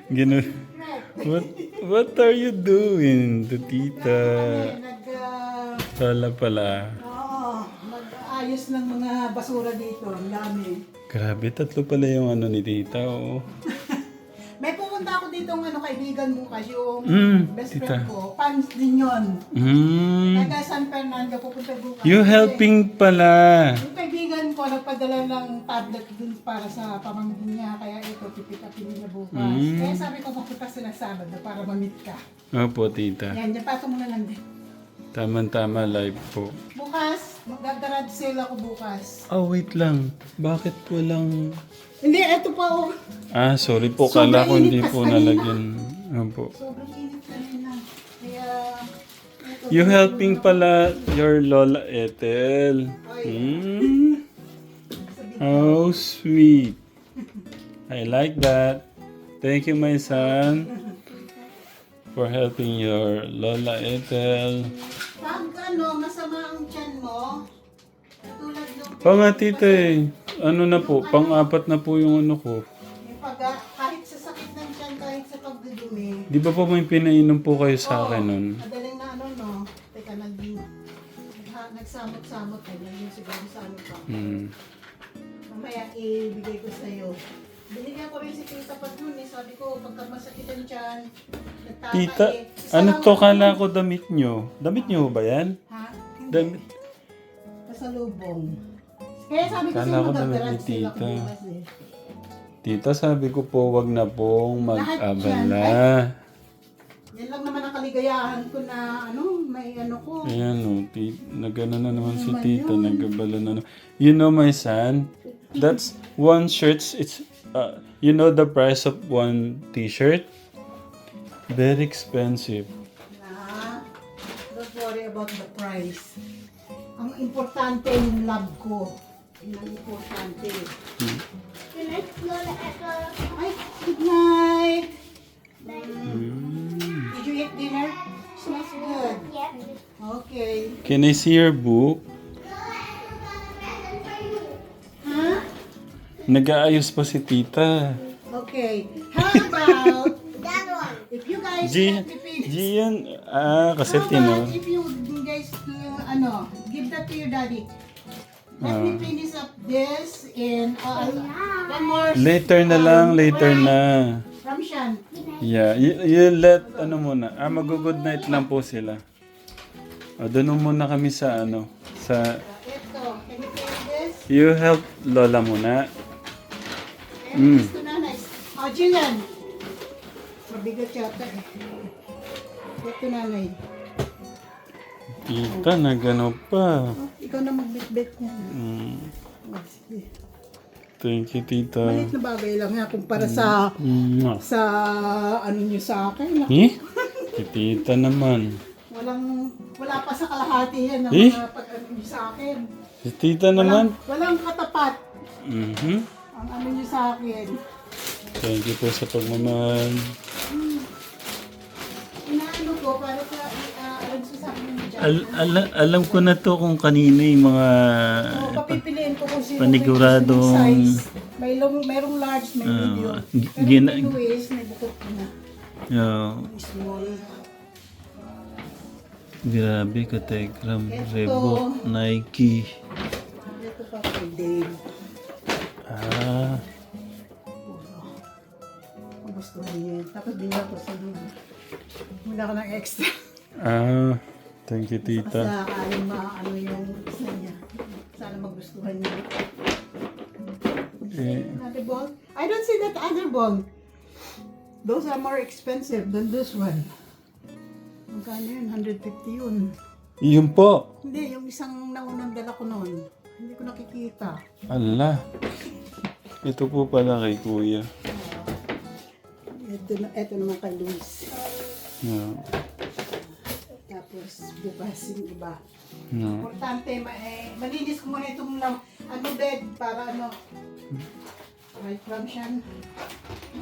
Gino, what, what are you doing to tita? Wala pala. Oo, mag-ayos ng mga basura dito. Ang dami. Grabe, tatlo pala yung ano ni tita, oo. May pupunta ako dito ng kaibigan bukas, yung best tita. friend ko. Fans din yun. Taga San Fernando, pupunta bukas. You helping pala. Yung kaibigan ko, nagpadala ng tablet dun para sa pamangkin niya. Kaya ito, pipikapin niya bukas. Kaya sabi ko, mapunta sila Sabado para ma-meet ka. Opo, tita. Yan, dyan pato muna lang din. Tama-tama, live po. Bukas, mag-garage sale ako bukas. Oh, wait lang. Bakit walang... Hindi, eto pa oh. Ah, sorry po. Sobrang Kala ko hindi init po kasi nalagyan. Opo. Sobrang init kanina. Kaya, eto, You helping pala your Lola Ethel. How sweet. I like that. Thank you, my son, for helping your Lola Ethel. pag masama ang tiyan mo, tulad nung... Oo nga, tita eh. Ano na po, pang-apat na po yung ano ko. Yung kahit sa sakit ng tiyan, kahit sa pagdudumi. Di ba po may pinainom po kayo sa akin nun? Madaling na no? Teka, nagsamot-samot eh. Yung siguro sa ano pa. Mamaya ibigay ko sa'yo. Binigyan ko rin si Tita Pat nun eh. Sabi ko, pagka masakit ang tiyan, nagtatay Tita, eh. ano to kala ko damit nyo? Damit nyo ba yan? Ha? Hindi. Damit. Pasalubong. Kaya sabi ko Kala sa'yo, ko damit ni mag-garage sale ako Tita. bukas eh. Tita, sabi ko po, wag na pong mag-abala. Yan lang naman ang kaligayahan ko na may ko. Ayan o, nag-ano na naman si tita, nag-abala na naman. You know, my son, that's one shirt, it's, you know the price of one t-shirt? Very expensive. Don't worry about the price. Ang importante yung love ko. Yun ang importante. Good night, Lola Ethel. Ay, good night! Did you eat dinner? Smells good. Yep. Okay. Can I see your book? Huh? Nag-aayos pa si tita. Okay. How about That one. if you guys G, let me finish? Gian, kasi How tino. about if you guys give that to your daddy? Let me finish up this and one more Later na lang, later na. from Shan. Yeah, you let, ano muna, mag-good night lang po sila. Doon muna kami sa, sa, Ito, can you feel this? you help Lola muna. And this to nanay. Oh, Jillian. Mabigat yata eh. Ito nanay. Tita, nagano pa. Oh, ikaw na magbitbit niya. Oh, sige. Thank you, tita. Maliit na bagay lang nga kumpara sa ano niyo sa akin. Si tita naman. Wala pa sa kalahati yan ng Eh? mga pag-ano niyo sa akin. Si tita naman. Walang katapat Mhm. ang ano niyo sa akin. Thank you po sa pagmamahal. Inaano ko para sa alam sa akin yung dyan. Alam ko na to kung kanino yung mga So, papipiliin ko kung sino paniguradong- may gusto ng size. Merong large, may medium. Pero gina- yung ways, may bukod ko na. Small. Grabe ka, Tekram. Reebok, Nike. Ito pa kay Dave. Kung gusto niya. Tapos binigyan ko sa doon. Muna ko ng extra. Thank you, tita. Sa aling ano yung isa niya. Sana magustuhan niya. Another ball? I don't see that other ball. Those are more expensive than this one. Magkano yun? 150 yun. Yun po. Hindi, yung isang naunang dala ko noon. Hindi ko nakikita. Ala. Ito po pala kay kuya. Ito naman kay Luis. Yeah. Tapos bukas yung iba. Yeah. Importante, malinis ko muna itong bed para right from Shan.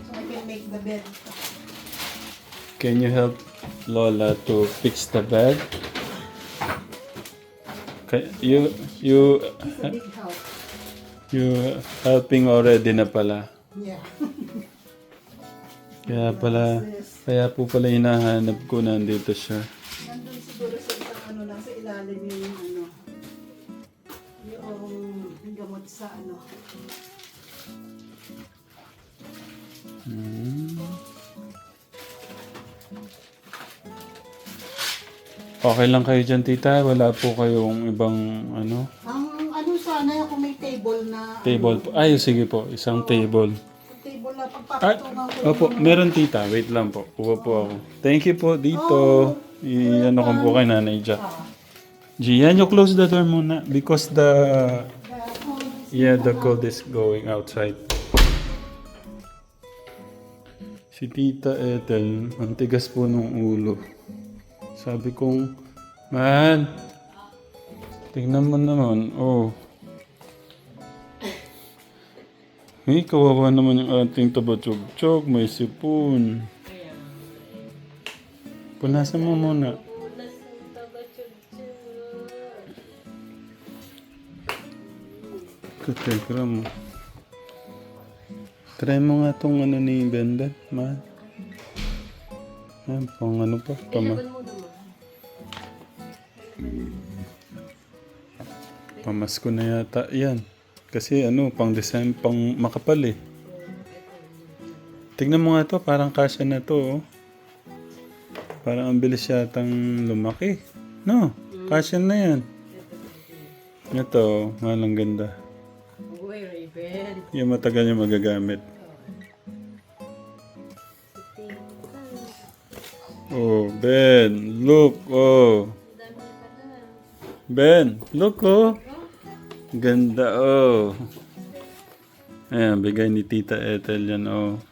So I can make the bed. Can you help Lola to fix the bed? You It's a big house. you helping already na pala. Yeah. Kaya po pala hinahanap ko, nandito siya. Nandun siguro sa isang ano lang, sa ilalim yung ano, yung gamot sa ano. Okay lang kayo dyan, tita? Wala po kayong ibang ano? Ang ano sana kung may table na Table po. Ay, sige po. Isang table. table na Ah, pagpapatungan ko opo, meron tita. Wait lang po. Kuha po ako. Thank you po dito. I-ano ko po kay Nanay Jack. Gian, you close the door muna because the cold is going outside. Si Tita Ethel, ang tigas po ng ulo. Sabi kong, man, tignan mo naman, oh. Hey, kawawa naman yung ating tabatsog-tsog, may sipon. Punasan mo muna. Katekra mo. Try mo nga tong ano ni Benda, man. Yan, pang ano pa, pamasko na yata yan. Kasi ano, pang December, pang makapal eh. Tignan mo nga to, parang kasya na to. Oh. Parang ang bilis yatang lumaki. No, kasya na yan. Ito, malang ganda. Uy, Raven. Yung matagal niya magagamit. Oh, Ben, look, oh. Ben, look, oh. Ganda, oh. Ayan, bigay ni Tita Ethel yan, oh.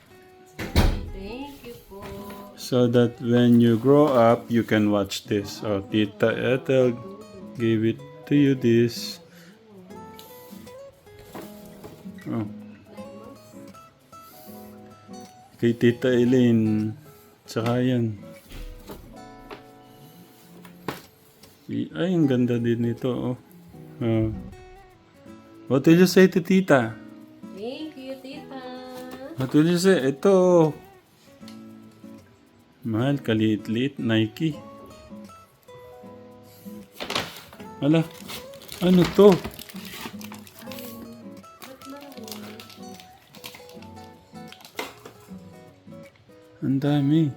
Thank you po. So that when you grow up, you can watch this. Oh, Tita Ethel gave it to you this. Oh. Kay Tita Elaine. Tsaka yan. Ay, ang ganda din nito, oh. Oh. What will you say to Tita? Thank you, tita. What will you say? Ito. Mahal, kaliit-liit. Nike. Ala, ano to? Ang dami.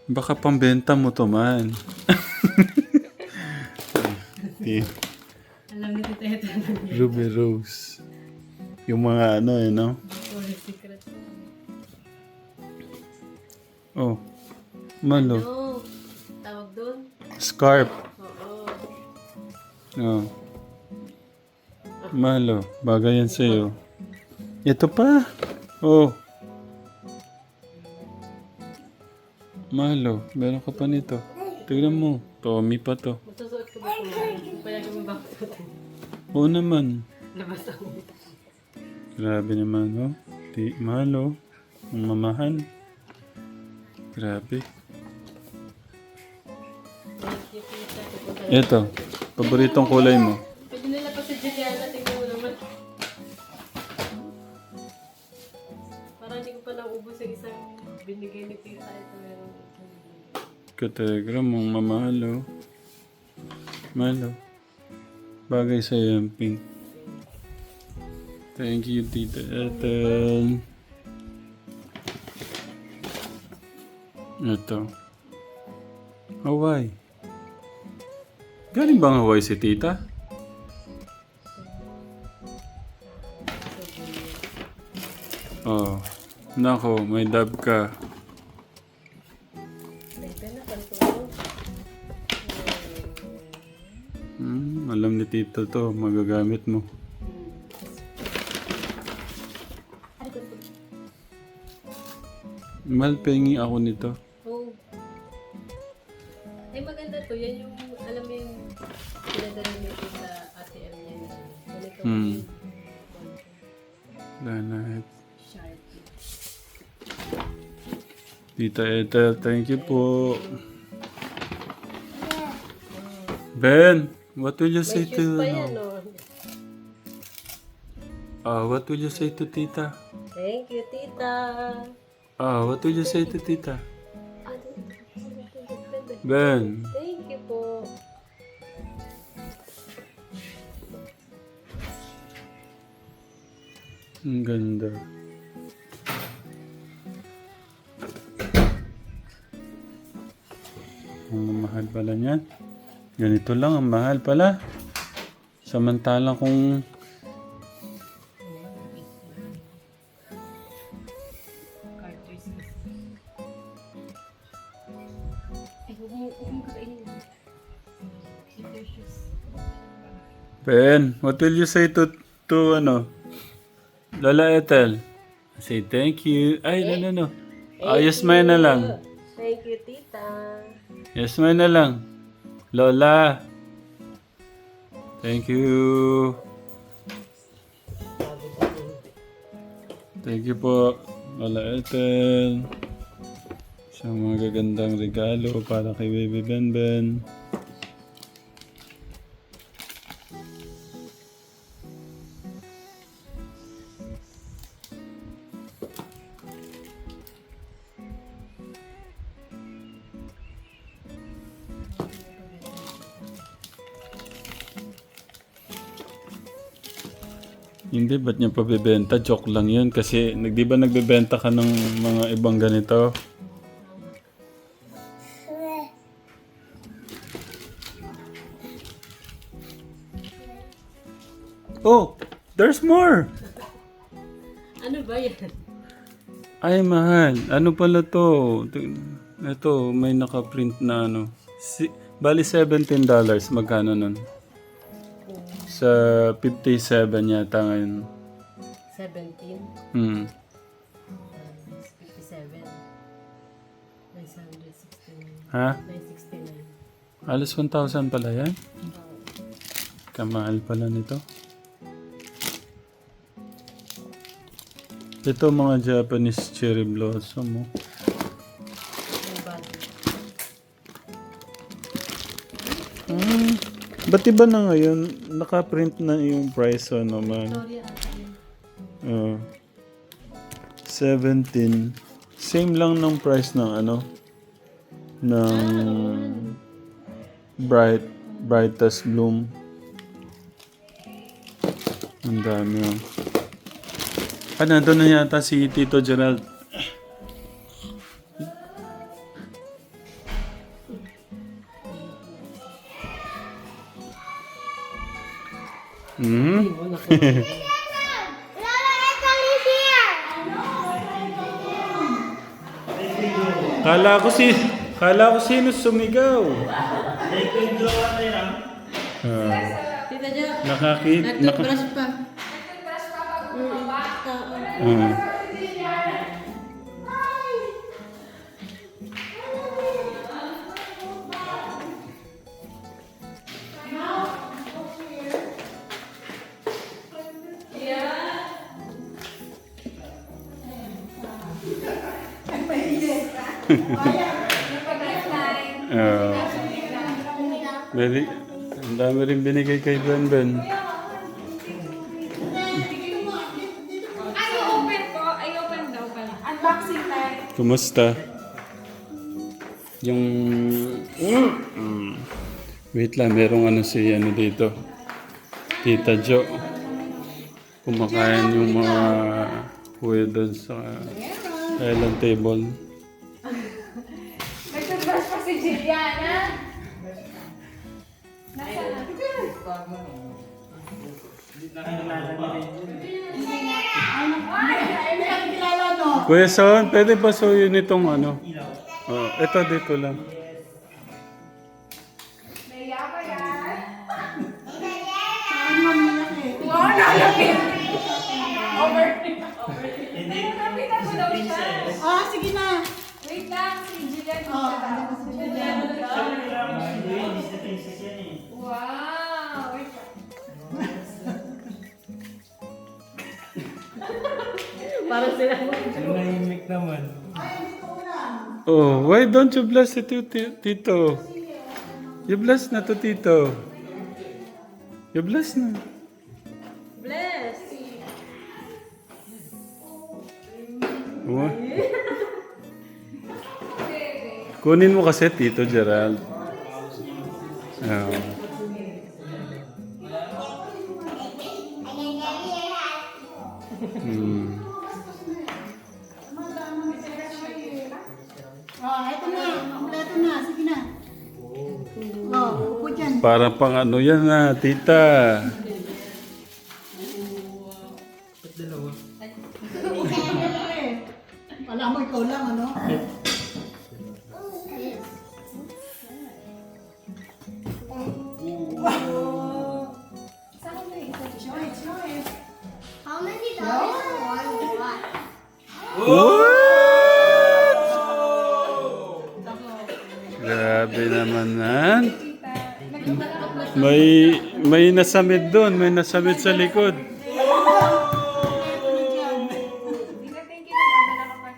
Baka pambenta mo to, man. Alam ni tita ito na Ruby Rose. Yung mga ano eh, no? Victoria's Secret. Oh. Malo. No, tawag doon. Scarf. Oo. Oh. Malo. Bagay yan sa'yo. Ito pa. Oh. Malo. Meron ka pa nito. Tignan mo. Tommy pa to. Masusuot ko ba ito? Payagan mo ba ako suotin? Oo naman. Labas ako. Grabe naman, oh. Malo. Ang mamahan. Grabe. Thank you, tita. Pupunta na. Ito. Paboritong kulay mo. Pwede nila pa sa Juliana. Tingnan mo naman. Parang hindi ko pa naubos yung isang binigay ni tita. Ito meron. Kategram mong mamalo. Malo. Bagay sa yung pink. Thank you, Tita Ethel. Ito. Hawaii. Galing bang Hawaii si Tita? Oh. Nako, may dab ka. Alam ni Tito to, magagamit mo. Mahal, pengi ako nito. Oh. Ay, maganda to. Yan yung, alam mo yung pinadala niya sa ATM niya na ganito. Lahat. Sharpie. Tita Ethel, thank you po. Ben, what will you say May to... shoes pa yan, no? What will you say to Tita? Thank you, tita. What will you say to Tita? Ben. Thank you po. Ang ganda. Ang mahal pala niyan. Ganito lang ang mahal pala. Samantalang kung Ay, huwag mo kakainin. Keep your shoes. Ben, what will you say to Lola Ethel? Say thank you. Ay, no. Yes, may na lang. Thank you, tita. Yes, may na lang. Lola. Thank you. Thank you po, Lola Ethel. Sa mga gagandang regalo para kay Baby Benben. Hindi, ba't niya pabibenta? Joke lang yun kasi di ba nagbebenta ka ng mga ibang ganito? Oh, there's more! Ano ba yan? Ay, mahal. Ano pala to? Ito, may nakaprint na ano. Bali $17. Magkano nun? Sa 57 yata ngayon. 17? 57. 969. Ha? 969. Alas 1,000 pala yan? Kamahal pala nito. Ito mga Japanese cherry blossom. Oh. Yung body. Ba't iba na ngayon? Nakaprint na yung price naman. Victoria ata yun. 17. Same lang ng price ng ano? Ng brightest bloom. Ang dami oh. Nandun na yata si Tito Gerald. Lola Ethel is here. Kala ko sino sumigaw. Tita Jo, Nakakit. nag-toothbrush pa. Ang dami rin binigay kay Ben. I open daw pala. Unboxing time. Kumusta? Yung... Wait lang, merong ano si ano dito. Tita Jo. Kumakain yung mga kuya doon sa island table. Nag-toothbrush pa si Juliana. Nasaan? Kuya Son, pwede ba suyo nitong ano? Ito dito lang. Naiya ko yan. Saan mo malaki? Wow, nalapit. Over. Nalapit ako daw siya. Sige na. Wait lang, si Juliana. Ano ba si Juliana? Wow! Wait. Parang sila. Nahimik naman. Oh, why don't you bless it, Tito? You bless na to, Tito. You bless na. Bless! Oh. Kunin mo kasi, Tito Gerald. Oh. Hmm. Oh, eto na. Kompleto na. Sige na. Oh, upo dyan. Para pang ano yan na, Tita. Wala mo, ikaw lang, ano? How many dollars for one watch? What? Grabe naman yan. May nasamid doon, may nasamid sa likod. Tita, thank you. Nag-abala ka pa.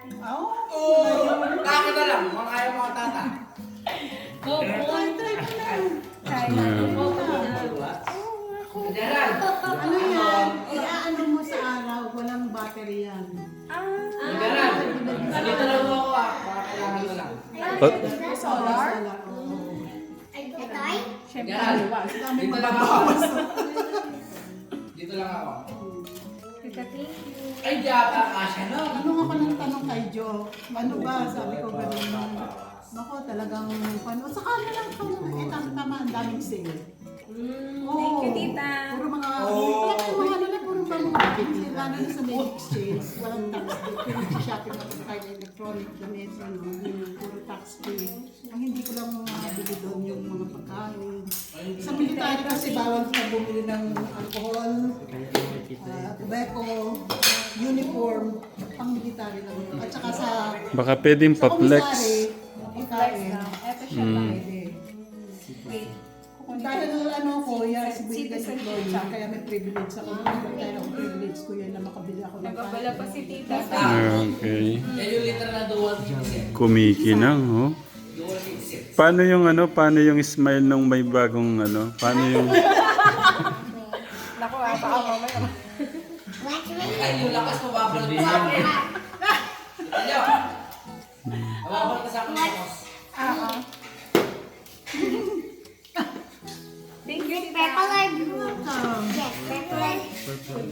Ano yan? Iaano mo sa araw, walang battery yan. Solar? Dito lang ako. Tita, thank you. Ay, yata kasya no? Tanong ako ng tanong kay Jo. Ano ba? Sabi ko ganun. Nako, talagang paano. Saka ano lang ito. Tama, ang daming sale. Thank you, tita. Puro mga, mga ano na, puro mga lalo na sa mail exchange. Walang tax free. Puro sa shopping ako kahit electronic, damit, ano, puro tax free. Ang hindi ko lang bili doon yung mga pagkain. Sa military kasi bawal ka bumili ng alcohol, tobacco, uniform, pang military lang yun. At saka sa Baka pwedeng sa pa-flex. pagkain. Ito siya Pwede. Wait. Dahil ano ko, yes, citizen employee, kaya may privilege ako. Kaya ako privilege ko yan na makabili ako ng Nag-abala pa si tita. Okay. Yan yung literal na dual citizen. Kumikinang, oh. Dual citizen. Paano yung smile nung may bagong ano? Paano yung... Naku, baka mamaya. Ay, yung lakas mo, babalik ka sa akin. Ano? Babalik ka sa akin. Lakas. Thank you, tita. Pepper blue. Yes, pepper.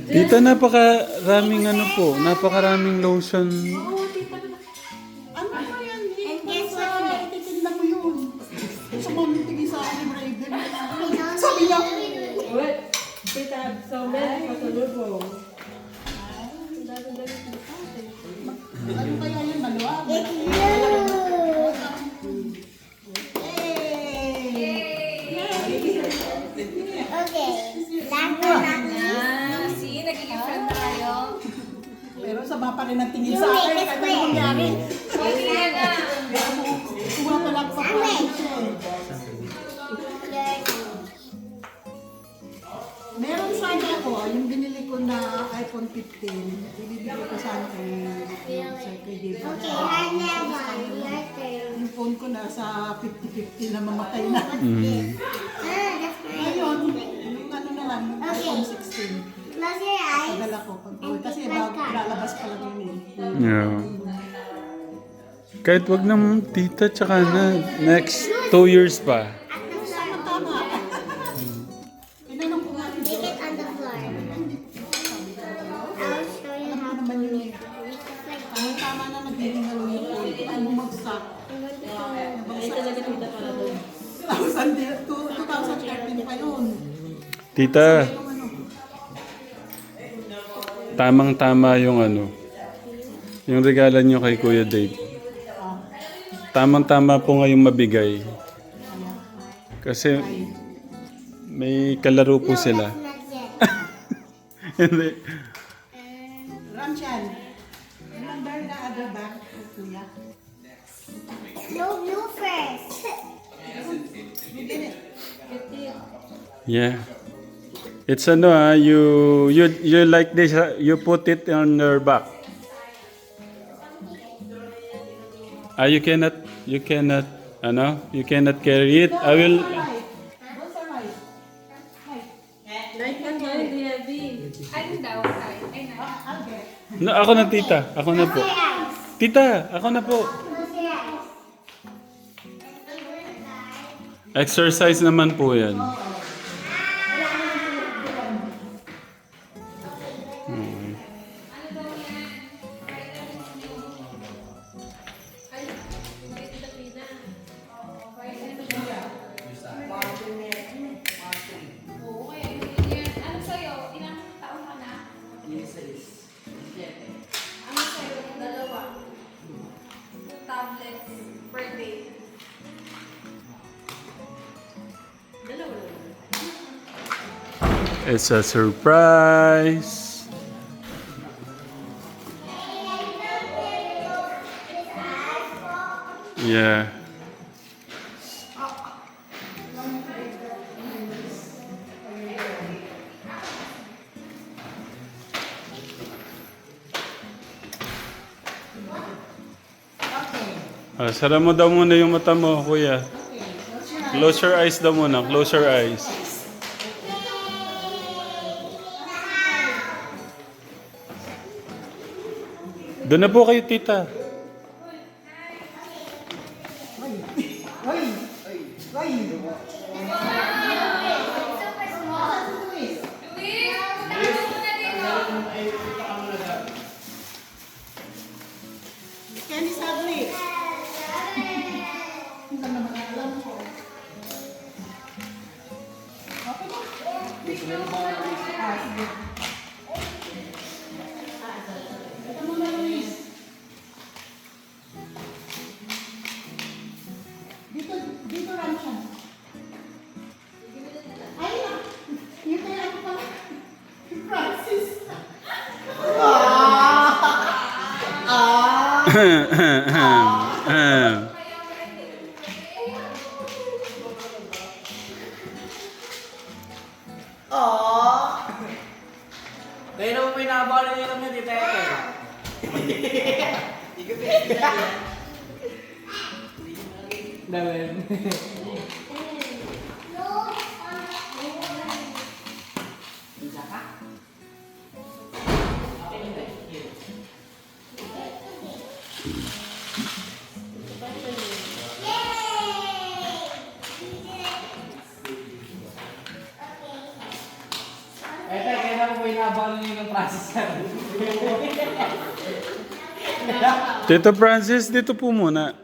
Tita, napakaraming ano po, napakaraming lotion. Ano ba yan? And guess Sa what? titinda mo yun. Sa mga tingin sa akin, Raven. Sabi niya, What? Tita, so many pasalubong. ano kaya yun, maluwag? It's blue. Okay. Last but not least. See, nagiging friend na tayo. Pero sama pa rin ang tingin You sa akin. make us Kahit win. anong mangyari. Sorry na. Kuha pa lang pa Saan eh? siya eh. Meron sana ako, yung binili ko na iPhone 15, ibibigay ko sana kay David. Okay, I never. Your turn. Yung phone ko nasa 50-50 na mamatay na. Mm. That's great. Ngayon, yung ano na lang, yung iPhone 16. Close your eyes. Padala ko. Kasi lalabas pa lang yun eh. Yeah. Kahit wag na tita, tsaka na next 2 years pa. Tama. Tinanong ko nga rin. Make it on the floor. I'll show you Alam ko how to naman yun eh. make it like Tama na nagiging ano yung phone. Ay, bumagsak. Ay, talaga tita para doon. 2013 pa yun. Tita, Yung ano, tamang-tama yung ano. Yung regalo nyo kay Kuya Dave. Tamang-tama po ngayong mabigay. Kasi may kalaro po sila. not yet. Hindi. Ramshan. Remember the other bag, Kuya? No blue first. You get it. Yeah. It's ano you like this, you put it on your back. You cannot, you cannot carry it. I will, Doon sa right. Light lang ba? Hindi heavy. Ano daw? Ay, na. I'll get. no, ako na tita, ako na po. Tita, ako na po. Close your eyes. Exercise naman po yan. Oo, kaya hindi yan. Ano sa'yo? Ilang taon ka na? Ano sa'yo? Dalawa. 2 tablets per day. Dalawa lang. It's a surprise. Yeah. Sara mo daw muna yung mata mo, kuya. Close your eyes daw muna. Close your eyes. Doon na po kayo, tita. Kenny Sadly. Hindi naman alam ko. Okay na. Sige. Ito mo na, Luis. Dito lang siya. Ay, yung kaya ako pala. Francis. Kaya naman may nakabalan niyo lang na dito ito. Dawin. Kaya naman may nakabalan niyo ng process ka. Tito Francis, dito po muna.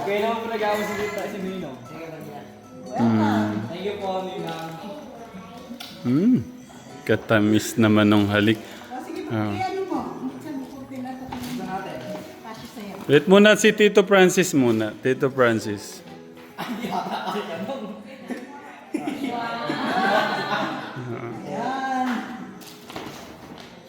Kaya naman po nag-awas si Tita si Ninong. Thank you po, Ninong. Katamis naman ng halik. Sige, Ah. ano mo? Minsan mo kung pinatatanong natin. Kasi sa'yo. Wait muna si Tito Francis muna. Tito Francis.